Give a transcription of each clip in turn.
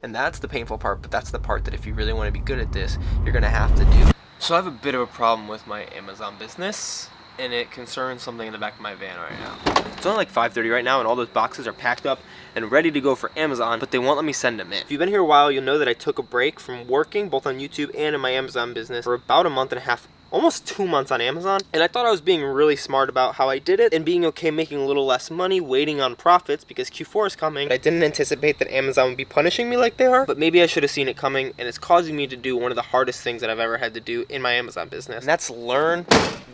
And that's the painful part, but that's the part that if you really want to be good at this, you're going to have to do. So I have a bit of a problem with my Amazon business, and it concerns something in the back of my van right now. It's only like 5:30 right now, and all those boxes are packed up and ready to go for Amazon, but they won't let me send them in. If you've been here a while, you'll know that I took a break from working both on YouTube and in my Amazon business for about a month and a half, almost 2 months on Amazon, and I thought I was being really smart about how I did it and being okay making a little less money, waiting on profits because Q4 is coming. But I didn't anticipate that Amazon would be punishing me like they are, but maybe I should have seen it coming, and it's causing me to do one of the hardest things that I've ever had to do in my Amazon business, and that's learn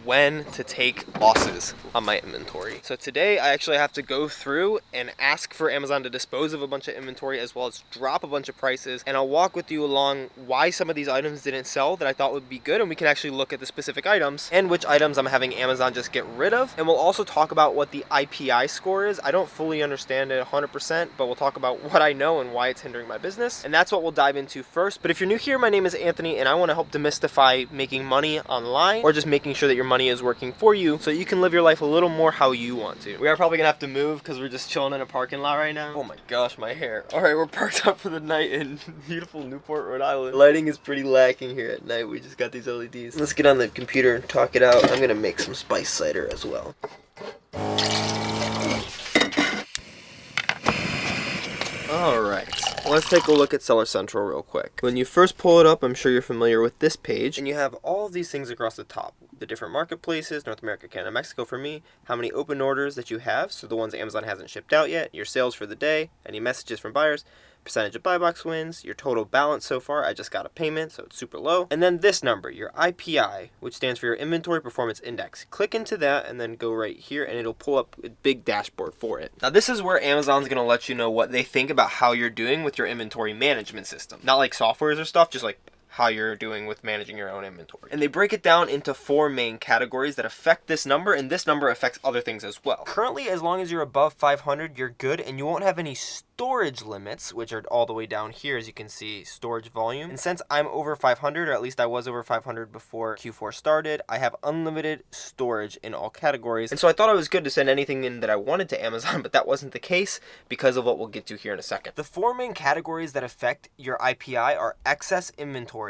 when to take losses on my inventory. So today I actually have to go through and ask for Amazon to dispose of a bunch of inventory as well as drop a bunch of prices, and I'll walk with you along why some of these items didn't sell that I thought would be good, and we can actually look at the specific items and which items I'm having Amazon just get rid of. And we'll also talk about what the IPI score is. I don't fully understand it 100%, but we'll talk about what I know and why it's hindering my business, and that's what we'll dive into first. But if you're new here, my name is Anthony, and I want to help demystify making money online, or just making sure that your money is working for you so you can live your life a little more how you want to. We are probably gonna have to move because we're just chilling in a parking lot right now. Oh my gosh, my hair. All right, we're parked up for the night in beautiful Newport, Rhode Island. Lighting is pretty lacking here at night. We just got these LEDs. Let's get on the computer and talk it out. I'm gonna make some spice cider as well. Alright, let's take a look at Seller Central real quick. When you first pull it up, I'm sure you're familiar with this page, and you have all of these things across the top. The different marketplaces, North America, Canada, Mexico for me, how many open orders that you have, so the ones Amazon hasn't shipped out yet, your sales for the day, any messages from buyers, percentage of buy box wins, your total balance so far. I just got a payment, so it's super low. And then this number, your IPI, which stands for your Inventory Performance Index. Click into that and then go right here, and it'll pull up a big dashboard for it. Now this is where Amazon's gonna let you know what they think about how you're doing with your inventory management system. Not like softwares or stuff, just like how you're doing with managing your own inventory. And they break it down into 4 main categories that affect this number, and this number affects other things as well. Currently, as long as you're above 500, you're good, and you won't have any storage limits, which are all the way down here, as you can see, storage volume. And since I'm over 500, or at least I was over 500 before Q4 started, I have unlimited storage in all categories. And so I thought it was good to send anything in that I wanted to Amazon, but that wasn't the case because of what we'll get to here in a second. The 4 main categories that affect your IPI are excess inventory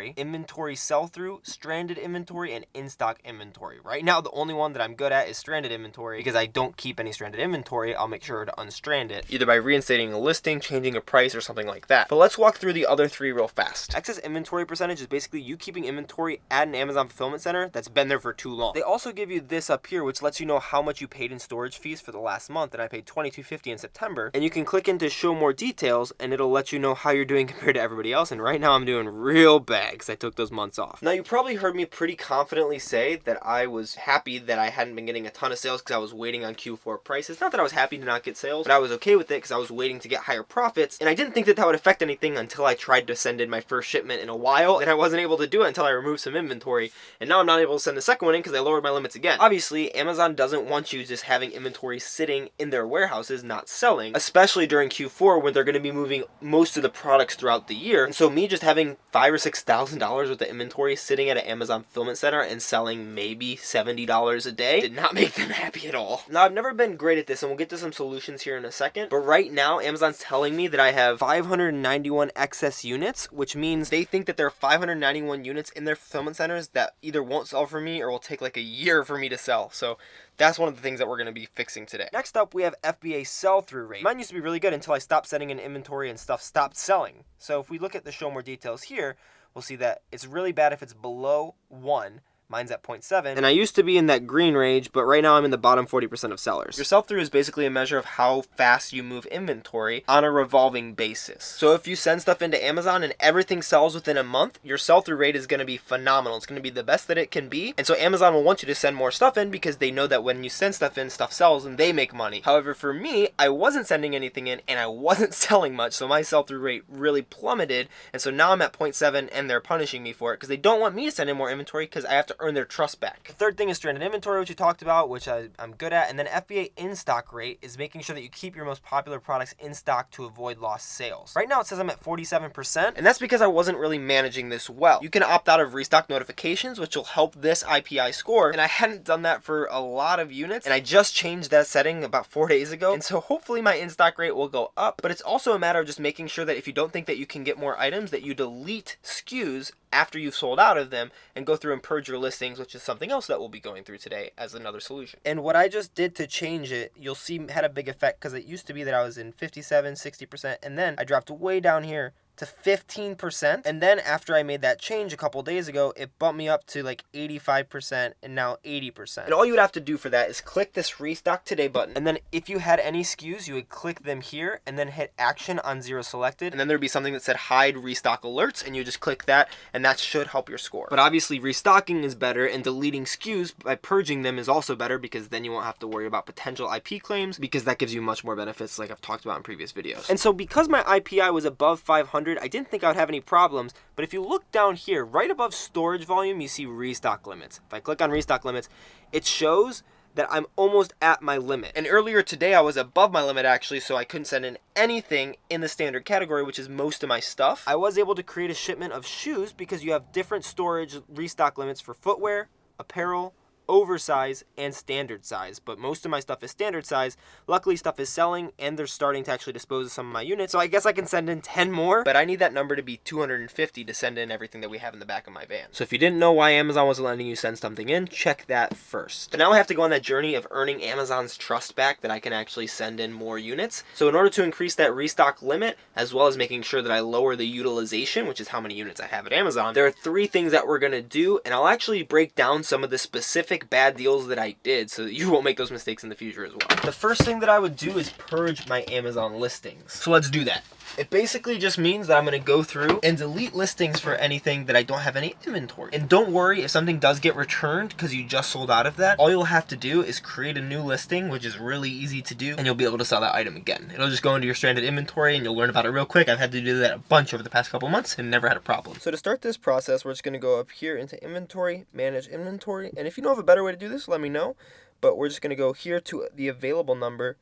sell-through, stranded inventory, and in-stock inventory. Right now, the only one that I'm good at is stranded inventory because I don't keep any stranded inventory. I'll make sure to unstrand it, either by reinstating a listing, changing a price, or something like that. But let's walk through the other 3 real fast. Excess inventory percentage is basically you keeping inventory at an Amazon fulfillment center that's been there for too long. They also give you this up here, which lets you know how much you paid in storage fees for the last month, and I paid $22.50 in September. And you can click into show more details, and it'll let you know how you're doing compared to everybody else. And right now I'm doing real bad because I took those months off. Now you probably heard me pretty confidently say that I was happy that I hadn't been getting a ton of sales because I was waiting on Q4 prices. Not that I was happy to not get sales, but I was okay with it because I was waiting to get higher profits, and I didn't think that that would affect anything until I tried to send in my first shipment in a while, and I wasn't able to do it until I removed some inventory, and now I'm not able to send the second one in because I lowered my limits again. Obviously, Amazon doesn't want you just having inventory sitting in their warehouses not selling, especially during Q4 when they're going to be moving most of the products throughout the year. And so me just having $5,000 or $6,000 worth of inventory sitting at an Amazon fulfillment center and selling maybe $70 a day did not make them happy at all. Now, I've never been great at this, and we'll get to some solutions here in a second, but right now Amazon's telling me that I have 591 excess units, which means they think that there are 591 units in their fulfillment centers that either won't sell for me or will take like a year for me to sell. So that's one of the things that we're going to be fixing today. Next up, we have FBA sell-through rate. Mine used to be really good until I stopped sending in inventory and stuff stopped selling. So if we look at the show more details here, we'll see that it's really bad if it's below 1. Mine's at 0.7, and I used to be in that green range, but right now I'm in the bottom 40% of sellers. Your sell-through is basically a measure of how fast you move inventory on a revolving basis. So if you send stuff into Amazon and everything sells within a month, your sell-through rate is going to be phenomenal. It's going to be the best that it can be, and so Amazon will want you to send more stuff in because they know that when you send stuff in, stuff sells and they make money. However, for me, I wasn't sending anything in and I wasn't selling much, so my sell-through rate really plummeted, and so now I'm at 0.7 and they're punishing me for it because they don't want me to send in more inventory because I have to earn their trust back. The third thing is stranded inventory, which we talked about, which I'm good at. And then FBA in-stock rate is making sure that you keep your most popular products in stock to avoid lost sales. Right now it says I'm at 47%, and that's because I wasn't really managing this well. You can opt out of restock notifications, which will help this IPI score, and I hadn't done that for a lot of units, and I just changed that setting about 4 days ago, and so hopefully my in-stock rate will go up. But it's also a matter of just making sure that if you don't think that you can get more items, that you delete SKUs after you've sold out of them and go through and purge your listings, which is something else that we'll be going through today as another solution. And what I just did to change it, you'll see had a big effect, because it used to be that I was in 57, 60%, and then I dropped way down here to 15%, and then after I made that change a couple days ago, it bumped me up to like 85% and now 80%. And all you would have to do for that is click this restock today button, and then if you had any SKUs, you would click them here and then hit action on 0 selected, and then there'd be something that said hide restock alerts, and you just click that, and that should help your score. But obviously restocking is better, and deleting SKUs by purging them is also better, because then you won't have to worry about potential IP claims, because that gives you much more benefits like I've talked about in previous videos. And so because my IPI was above 500, I didn't think I would have any problems, but if you look down here, right above storage volume, you see restock limits. If I click on restock limits, it shows that I'm almost at my limit. And earlier today, I was above my limit actually, so I couldn't send in anything in the standard category, which is most of my stuff. I was able to create a shipment of shoes because you have different storage restock limits for footwear, apparel, oversize, and standard size, but most of my stuff is standard size. Luckily, stuff is selling, and they're starting to actually dispose of some of my units, so I guess I can send in 10 more, but I need that number to be 250 to send in everything that we have in the back of my van. So if you didn't know why Amazon wasn't letting you send something in, check that first. But now I have to go on that journey of earning Amazon's trust back that I can actually send in more units. So in order to increase that restock limit, as well as making sure that I lower the utilization, which is how many units I have at Amazon, there are 3 things that we're going to do, and I'll actually break down some of the specific bad deals that I did so that you won't make those mistakes in the future as well. The first thing that I would do is purge my Amazon listings. So let's do that. It basically just means that I'm going to go through and delete listings for anything that I don't have any inventory. And don't worry if something does get returned because you just sold out of that. All you'll have to do is create a new listing, which is really easy to do, and you'll be able to sell that item again. It'll just go into your stranded inventory and you'll learn about it real quick. I've had to do that a bunch over the past couple months and never had a problem. So to start this process, we're just going to go up here into inventory, manage inventory, and if you know of a better way to do this, let me know. But we're just going to go here to the available number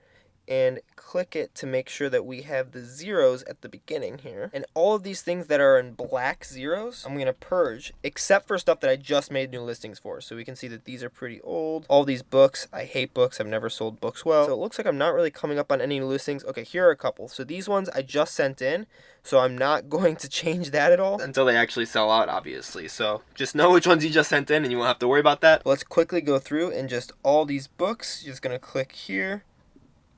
and click it to make sure that we have the zeros at the beginning here. And all of these things that are in black zeros, I'm going to purge, except for stuff that I just made new listings for. So we can see that these are pretty old. All these books, I hate books. I've never sold books well. So it looks like I'm not really coming up on any new listings. Okay, here are a couple. So these ones I just sent in, so I'm not going to change that at all until they actually sell out, obviously. So just know which ones you just sent in and you won't have to worry about that. Let's quickly go through and just all these books, just going to click here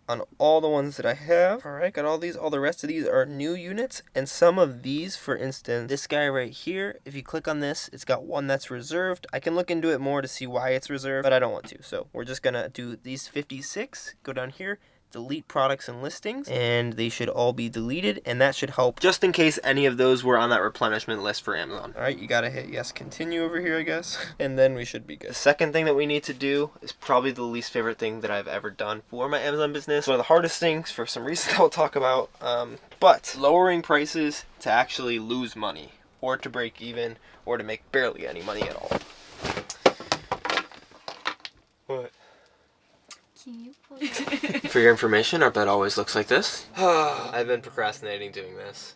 on all the ones that I have. Alright, got all these. All the rest of these are new units, and some of these, for instance, this guy right here, if you click on this, it's got one that's reserved. I can look into it more to see why it's reserved, but I don't want to. So we're just gonna do these 56, go down here, delete products and listings, and they should all be deleted, and that should help just in case any of those were on that replenishment list for Amazon. Alright, you gotta hit yes, continue over here, I guess, and then we should be good. The second thing that we need to do is probably the least favorite thing that I've ever done for my Amazon business. One of the hardest things for some reasons I'll talk about, but lowering prices to actually lose money, or to break even, or to make barely any money at all. What? For your information, our bed always looks like this. I've been procrastinating doing this,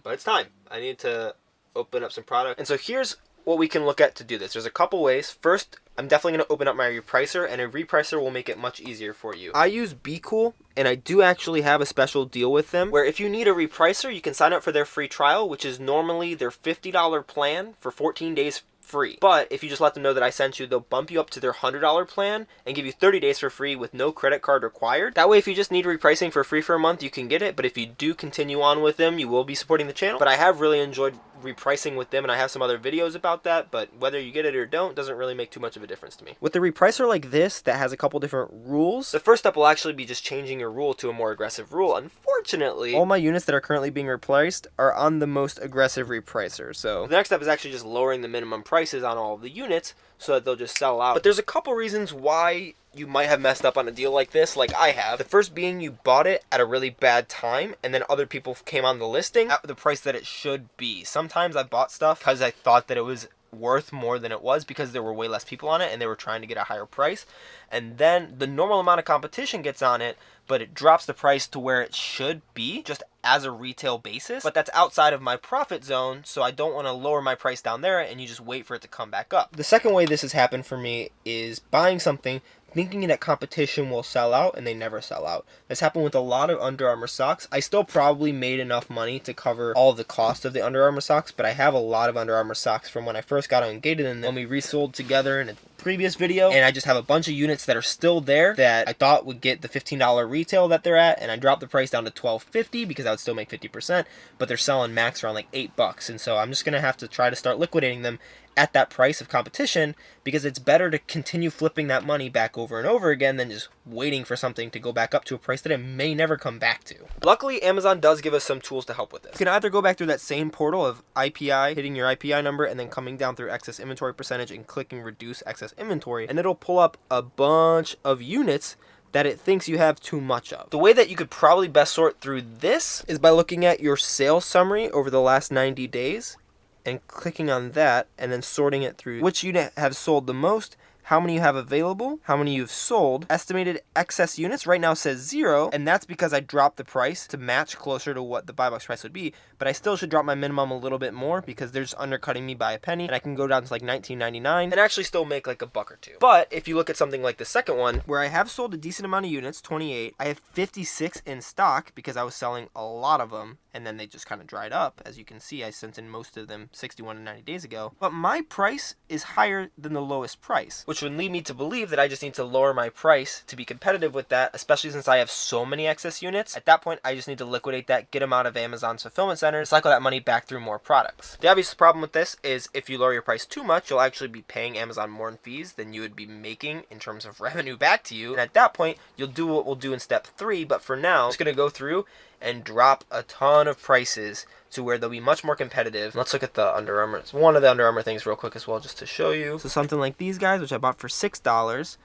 but it's time. I need to open up some product. And so here's what we can look at to do this. There's a couple ways. First, I'm definitely going to open up my repricer, and a repricer will make it much easier for you. I use BeCool, and I do actually have a special deal with them, where if you need a repricer, you can sign up for their free trial, which is normally their $50 plan for 14 days free. But if you just let them know that I sent you, they'll bump you up to their $100 plan and give you 30 days for free with no credit card required. That way, if you just need repricing for free for a month, you can get it. But if you do continue on with them, you will be supporting the channel. But I have really enjoyed repricing with them, and I have some other videos about that, but whether you get it or don't doesn't really make too much of a difference to me. With the repricer like this that has a couple different rules, the first step will actually be just changing your rule to a more aggressive rule. Unfortunately, all my units that are currently being replaced are on the most aggressive repricer, so the next step is actually just lowering the minimum prices on all of the units so that they'll just sell out. But there's a couple reasons why you might have messed up on a deal like this, like I have. The first being you bought it at a really bad time, and then other people came on the listing at the price that it should be. Sometimes I bought stuff because I thought that it was worth more than it was because there were way less people on it and they were trying to get a higher price. And then the normal amount of competition gets on it, but it drops the price to where it should be just as a retail basis. But that's outside of my profit zone, so I don't want to lower my price down there and you just wait for it to come back up. The second way this has happened for me is buying something thinking that competition will sell out, and they never sell out. This happened with a lot of Under Armour socks. I still probably made enough money to cover all the cost of the Under Armour socks, but I have a lot of Under Armour socks from when I first got on Gated and then we resold together in a previous video, and I just have a bunch of units that are still there that I thought would get the $15 retail that they're at, and I dropped the price down to $12.50 because I would still make 50%, but they're selling max around like $8, and so I'm just gonna have to try to start liquidating them at that price of competition, because it's better to continue flipping that money back over and over again than just waiting for something to go back up to a price that it may never come back to. Luckily, Amazon does give us some tools to help with this. You can either go back through that same portal of IPI, hitting your IPI number, and then coming down through excess inventory percentage and clicking reduce excess inventory, and it'll pull up a bunch of units that it thinks you have too much of. The way that you could probably best sort through this is by looking at your sales summary over the last 90 days and clicking on that and then sorting it through which unit have sold the most, how many you have available, how many you've sold. Estimated excess units right now says 0, and that's because I dropped the price to match closer to what the buy box price would be, but I still should drop my minimum a little bit more because they're just undercutting me by a penny, and I can go down to like $19.99 and actually still make like $1 or $2. But if you look at something like the second one, where I have sold a decent amount of units, 28, I have 56 in stock because I was selling a lot of them, and then they just kind of dried up. As you can see, I sent in most of them 61 and 90 days ago. But my price is higher than the lowest price, which would lead me to believe that I just need to lower my price to be competitive with that, especially since I have so many excess units. At that point, I just need to liquidate that, get them out of Amazon's fulfillment center, cycle that money back through more products. The obvious problem with this is if you lower your price too much, you'll actually be paying Amazon more in fees than you would be making in terms of revenue back to you. And at that point, you'll do what we'll do in step 3, but for now, I'm just going to go through and drop a ton of prices to where they'll be much more competitive. Let's look at the Under Armour. It's one of the Under Armour things real quick as well, just to show you. So something like these guys, which I bought for $6,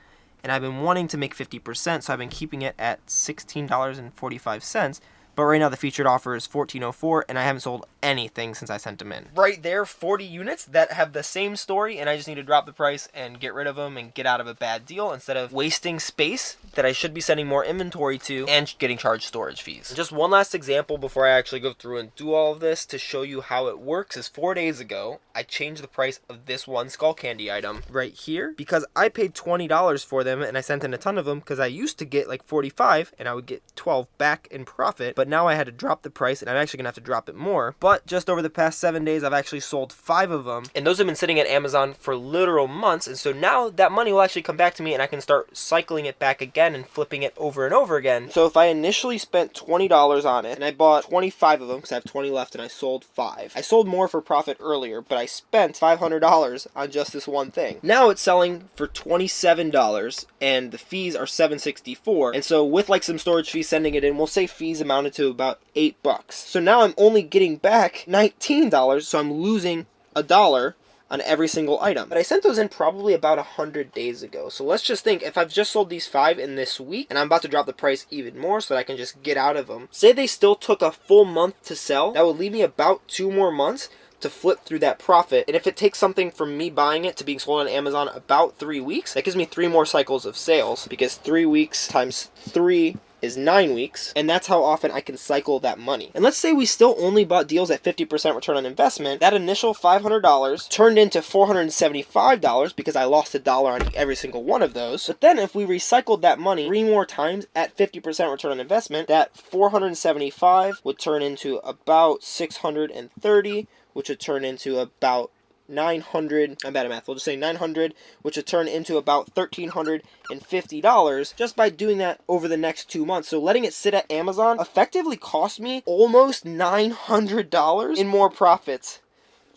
and I've been wanting to make 50%, so I've been keeping it at $16.45. But right now the featured offer is $14.04, and I haven't sold anything since I sent them in. Right there, 40 units that have the same story, and I just need to drop the price and get rid of them and get out of a bad deal instead of wasting space that I should be sending more inventory to and getting charged storage fees. And just one last example before I actually go through and do all of this to show you how it works is 4 days ago, I changed the price of this one Skull Candy item right here because I paid $20 for them, and I sent in a ton of them because I used to get like 45 and I would get 12 back in profit, but now I had to drop the price, and I'm actually gonna have to drop it more. But just over the past 7 days, I've actually sold 5 of them, and those have been sitting at Amazon for literal months, and so now that money will actually come back to me, and I can start cycling it back again and flipping it over and over again. So if I initially spent $20 on it, and I bought 25 of them because I have 20 left, and I sold 5. I sold more for profit earlier, but I spent $500 on just this one thing. Now it's selling for $27, and the fees are $7.64, and so with like some storage fees sending it in, we'll say fees amounted to about $8. So now I'm only getting back $19, so I'm losing $1 on every single item. But I sent those in probably about 100 days ago. So let's just think, if I've just sold these 5 in this week, and I'm about to drop the price even more so that I can just get out of them. Say they still took a full month to sell, that would leave me about 2 more months to flip through that profit. And if it takes something from me buying it to being sold on Amazon about 3 weeks, that gives me 3 more cycles of sales, because 3 weeks times 3 is 9 weeks, and that's how often I can cycle that money. And let's say we still only bought deals at 50% return on investment. That initial $500 turned into $475 because I lost $1 on every single one of those. But then if we recycled that money 3 more times at 50% return on investment, that $475 would turn into about $630, which would turn into about 900, I'm bad at math, we'll just say 900, which would turn into about $1,350 just by doing that over the next 2 months. So letting it sit at Amazon effectively cost me almost $900 in more profits.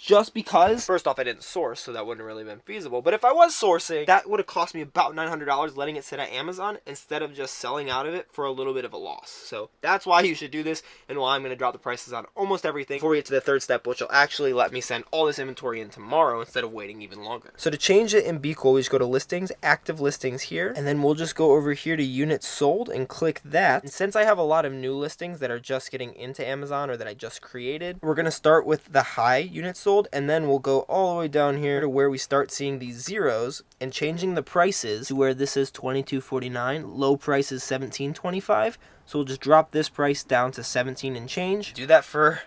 Just because, first off, I didn't source, so that wouldn't have really been feasible. But if I was sourcing, that would have cost me about $900 letting it sit at Amazon instead of just selling out of it for a little bit of a loss. So that's why you should do this, and why I'm going to drop the prices on almost everything before we get to the third step, which will actually let me send all this inventory in tomorrow instead of waiting even longer. So to change it in Be Cool, we just go to Listings, Active Listings here, and then we'll just go over here to Units Sold and click that. And since I have a lot of new listings that are just getting into Amazon or that I just created, we're going to start with the high Units Sold. sold, and then we'll go all the way down here to where we start seeing these zeros and changing the prices to where this is $22.49, low price is $17.25. So we'll just drop this price down to 17 and change. Do that for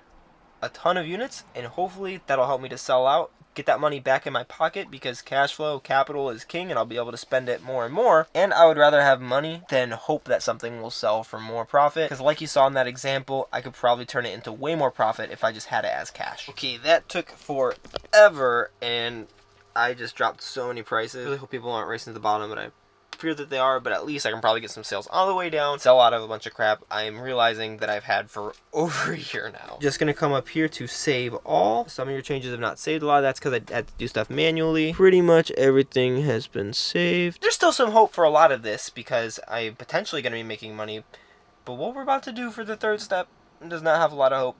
a ton of units, and hopefully that'll help me to sell out, get that money back in my pocket, because cash flow, capital is king, and I'll be able to spend it more and more. And I would rather have money than hope that something will sell for more profit, because like you saw in that example, I could probably turn it into way more profit if I just had it as cash. Okay, that took forever, and I just dropped so many prices. I really hope people aren't racing to the bottom, but I fear that they are, but at least I can probably get some sales all the way down, sell out of a bunch of crap I'm realizing that I've had for over a year now. Just gonna come up here to save all. Some of your changes have not saved. A lot of that's because I had to do stuff manually. Pretty much everything has been saved. There's still some hope for a lot of this because I'm potentially gonna be making money, but what we're about to do for the third step does not have a lot of hope.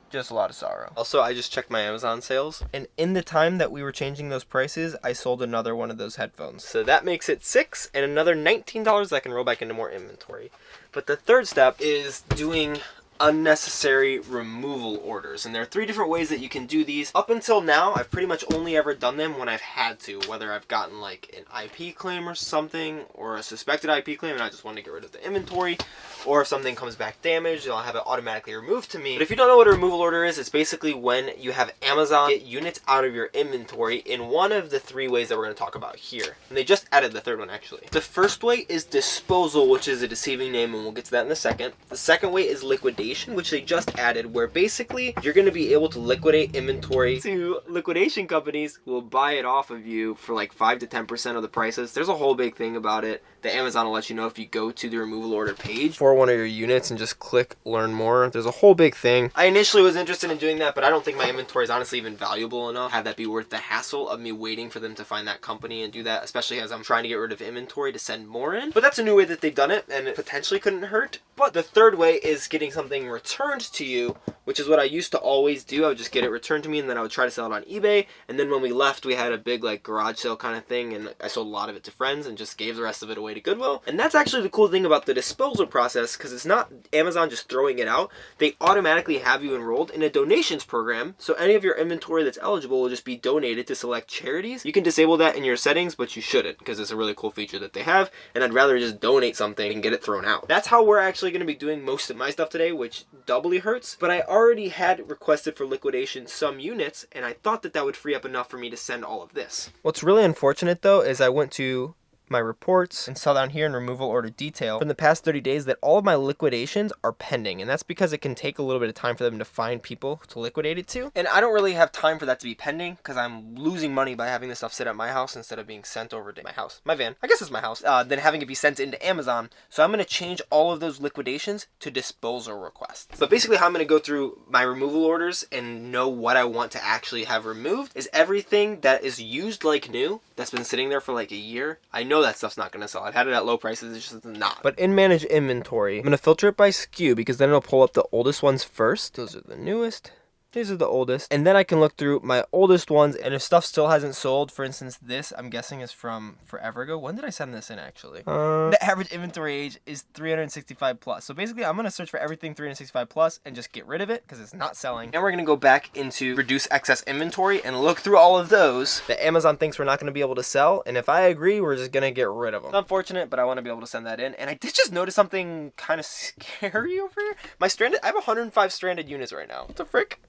Just a lot of sorrow. Also, I just checked my Amazon sales, and in the time that we were changing those prices, I sold another one of those headphones. So that makes it 6 and another $19 that I can roll back into more inventory. But the third step is doing unnecessary removal orders, and there are 3 different ways that you can do these. Up until now, I've pretty much only ever done them when I've had to, whether I've gotten like an IP claim or something, or a suspected IP claim and I just want to get rid of the inventory, or if something comes back damaged, I'll have it automatically removed to me. But if you don't know what a removal order is, it's basically when you have Amazon get units out of your inventory in one of the 3 ways that we're going to talk about here. And they just added the third one, actually. The first way is disposal, which is a deceiving name, and we'll get to that in a second. The second way is liquidation, which they just added, where basically you're going to be able to liquidate inventory to liquidation companies who will buy it off of you for like 5 to 10% of the prices. There's a whole big thing about it that Amazon will let you know if you go to the removal order page for one of your units and just click learn more. There's a whole big thing. I initially was interested in doing that, but I don't think my inventory is honestly even valuable enough to have that be worth the hassle of me waiting for them to find that company and do that, especially as I'm trying to get rid of inventory to send more in. But that's a new way that they've done it, and it potentially couldn't hurt. But the third way is getting something returned to you, which is what I used to always do. I would just get it returned to me, and then I would try to sell it on eBay. And then when we left, we had a big like garage sale kind of thing, and I sold a lot of it to friends and just gave the rest of it away to Goodwill. And that's actually the cool thing about the disposal process, because it's not Amazon just throwing it out. They automatically have you enrolled in a donations program, so any of your inventory that's eligible will just be donated to select charities. You can disable that in your settings, but you shouldn't, because it's a really cool feature that they have, and I'd rather just donate something and get it thrown out. That's how we're actually going to be doing most of my stuff today, which doubly hurts, but I already had requested for liquidation some units, and I thought that that would free up enough for me to send all of this. What's really unfortunate though is I went to my reports and saw down here in removal order detail from the past 30 days that all of my liquidations are pending, and that's because it can take a little bit of time for them to find people to liquidate it to, and I don't really have time for that to be pending because I'm losing money by having this stuff sit at my house instead of being sent over to my house, my van, I guess it's my house, then having it be sent into Amazon. So I'm going to change all of those liquidations to disposal requests. But basically how I'm going to go through my removal orders and know what I want to actually have removed is everything that is used like new, that's been sitting there for like a year. I know that stuff's not going to sell. I've had it at low prices, it's just not. But in manage inventory, I'm going to filter it by SKU because then it'll pull up the oldest ones first. Those are the newest. These are the oldest. And then I can look through my oldest ones, and if stuff still hasn't sold, for instance, this I'm guessing is from forever ago. When did I send this in actually? The average inventory age is 365 plus. So basically I'm going to search for everything 365 plus and just get rid of it because it's not selling. And we're going to go back into reduce excess inventory and look through all of those that Amazon thinks we're not going to be able to sell. And if I agree, we're just going to get rid of them. It's unfortunate, but I want to be able to send that in. And I did just notice something kind of scary over here. I have 105 stranded units right now. What the frick?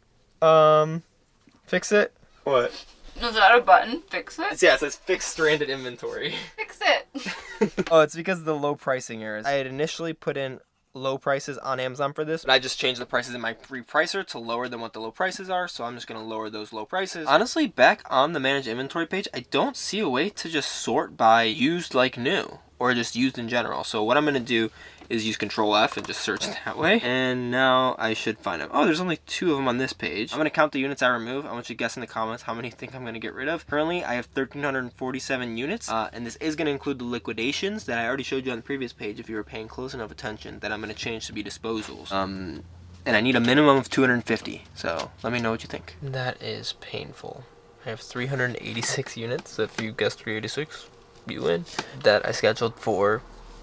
Fix it? What? Is that a button? Fix it? Yeah, it says fix stranded inventory. Fix it. Oh, it's because of the low pricing errors. I had initially put in low prices on Amazon for this, but I just changed the prices in my repricer to lower than what the low prices are, so I'm just going to lower those low prices. Honestly, back on the manage inventory page, I don't see a way to just sort by used like new, or just used in general. So what I'm going to do is use Control F and just search that way. And now I should find them. Oh, there's only 2 of them on this page. I'm going to count the units I remove. I want you to guess in the comments how many you think I'm going to get rid of. Currently, I have 1,347 units, and this is going to include the liquidations that I already showed you on the previous page if you were paying close enough attention, that I'm going to change to be disposals. And I need a minimum of 250, so let me know what you think. That is painful. I have 386 units, so if you guessed 386, you win. That I scheduled for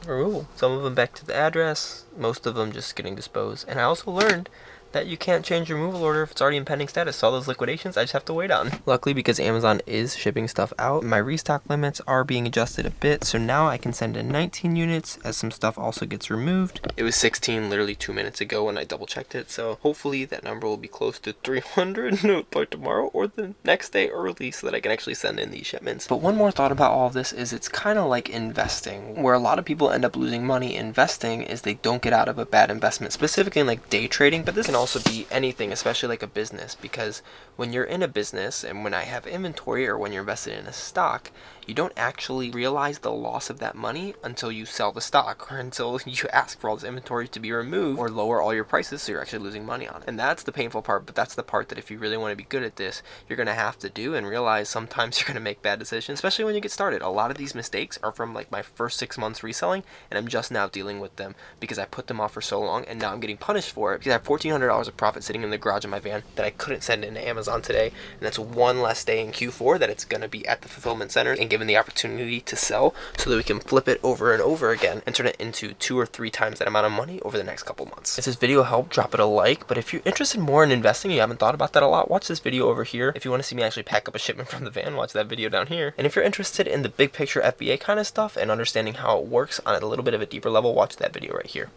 removal. Some of them back to the address, most of them just getting disposed. And I also learned that you can't change your removal order if it's already in pending status. So all those liquidations I just have to wait on. Luckily, because Amazon is shipping stuff out, my restock limits are being adjusted a bit, so now I can send in 19 units as some stuff also gets removed. It was 16 literally 2 minutes ago when I double checked it, so hopefully that number will be close to 300 by tomorrow or the next day early so that I can actually send in these shipments. But one more thought about all of this is it's kind of like investing, where a lot of people end up losing money investing is they don't get out of a bad investment, specifically in like day trading, but this can also be anything, especially like a business, because when you're in a business and when I have inventory or when you're invested in a stock, you don't actually realize the loss of that money until you sell the stock or until you ask for all this inventory to be removed or lower all your prices, so you're actually losing money on it. And that's the painful part, but that's the part that if you really want to be good at this, you're going to have to do and realize sometimes you're going to make bad decisions, especially when you get started. A lot of these mistakes are from like my first 6 months reselling, and I'm just now dealing with them because I put them off for so long, and now I'm getting punished for it because I have $1,400 of profit sitting in the garage of my van that I couldn't send into Amazon today, and that's one less day in Q4 that it's going to be at the fulfillment center and given the opportunity to sell so that we can flip it over and over again and turn it into 2 or 3 times that amount of money over the next couple months. If this video helped, drop it a like, but if you're interested more in investing, you haven't thought about that a lot, watch this video over here. If you want to see me actually pack up a shipment from the van, watch that video down here. And if you're interested in the big picture FBA kind of stuff and understanding how it works on a little bit of a deeper level, watch that video right here.